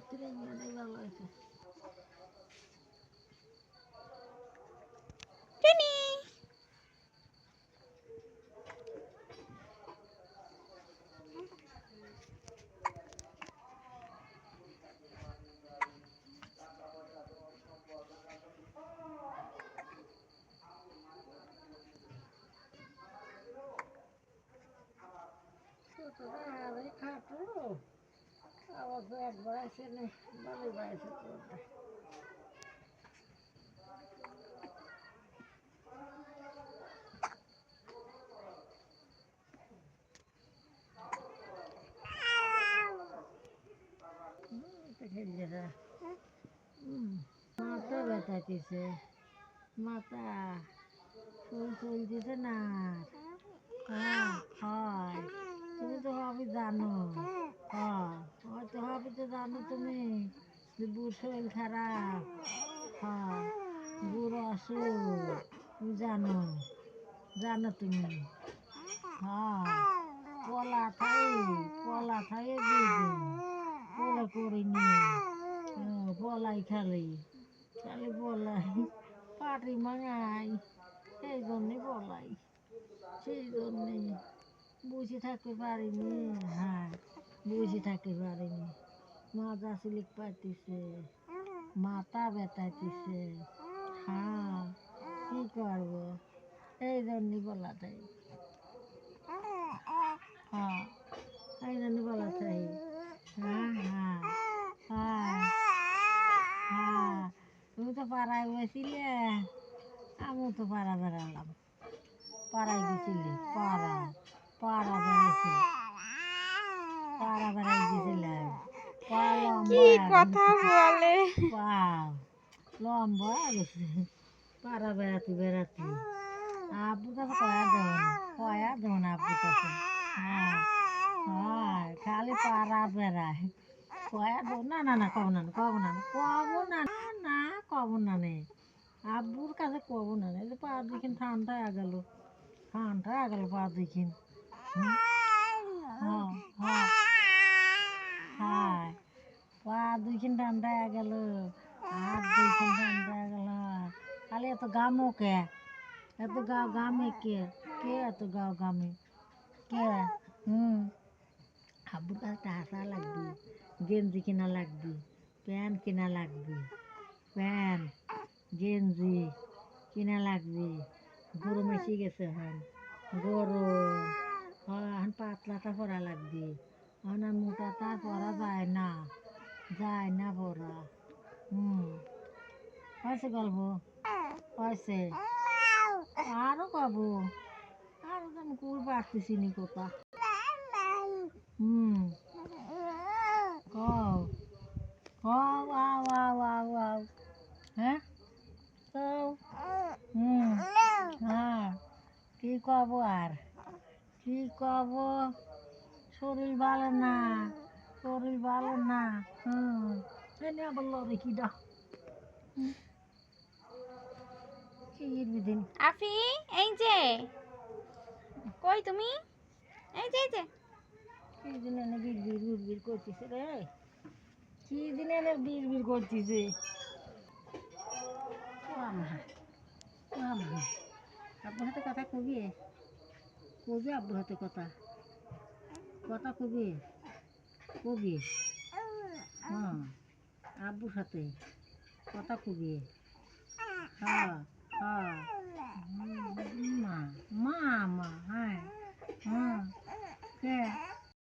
ট্রেনটাই ভালো হয়েছে। টুনি ছোটরা আরে খাটো আবার তো একবার আসে নে ভালোই বাড়ছে তোরটা। খেলছে না। মাথা ব্যথাইতেছে, মাথা চুল চলতেছে না। হ্যাঁ হয়, তুমি তো হবে জানো। হ্যাঁ হয়তো হবে তো জানো তুমি যে বুড় শরীর খারাপ। হ্যাঁ বুড়ো অসুখ তুমি জানো, জানো তুমি। হ্যাঁ পলা খাই দিদি পলা করিনি। বলাই খালি খালি বলাই পাটি মাঙাই, সেই জন্যে বলাই, সেই জন্যে বসে থাকতে পারিনি। হ্যাঁ বসে থাকতে পারিনি, মাজা সিলিক পাইতেছে, মাথা ব্যথাইতেছে। হ্যাঁ কি করবো, এই জন্যে বলা চাই। হ্যাঁ এই জন্যে বলা চাই। হ্যাঁ হ্যাঁ হ্যাঁ হ্যাঁ তুমি তো পাড়ায় গেছিলে, আমিও তো পাড়া বেড়ালাম। পাড়ায় গেছিলে, পাড়া বেড়াইছি, পাড়া বেড়াই গেছিলাম। পা কি কথা বলে। লম্বা গেছে পাড়া বেড়াতে বেড়াতে। আব্বু কাছে কয়া দেব না আব্বু কাছে। হ্যাঁ হ্যাঁ খালি পাড়া বেড়ায় কয়া দেব না। না না কব না কব না কব না না কব না নে আব্বুর কাছে কব না। এই যে পা দেখিন ঠান্ডা হয়ে গেল, ঠান্ডা হয়ে গেল পা দেখিন। হ্যাঁ হ্যাঁ হ্যাঁ পা দুইখান ঠান্ডা হয়ে গেল, হাত দুইখান ঠান্ডা হয়ে গেল। খালি এত গামও কে, এত গামে কে, কে এত গামে কে? আব্বুর কাছে টাকা লাগবে, গেঞ্জি কেনা লাগবে, প্যান্ট কেনা লাগবে, প্যান্ট গেঞ্জি কেনা লাগবে। গরম এসে গেছে এখন, গরম। এখন পাতলাটা পরা লাগবে, এখন আর মোটাটা পরা যায় না, যায় না পরা। হয়েছে গল্প, হয়েছে আরও কব, আরও তো আমি কুল পারতেছি নি কোথা। কও কও আও আও আও আও হ্যাঁ কও। হ্যাঁ কি কব আর কি কব, শরীর ভালো না, শরীর ভালো না। এনে আবার লড়ে কি দা দিন। আফি এই যে, কই তুমি? এই যে এই যে কি দিন এনে বিড় করতেছে রে, কি দিন এনে বিড় করতেছে। আব্বুর হাতে কথা কবি, কবি আব্বুর হাতে কথা, কথা কবি কবি। হ্যাঁ আব্বুর সাথে কথা কবি। হ্যাঁ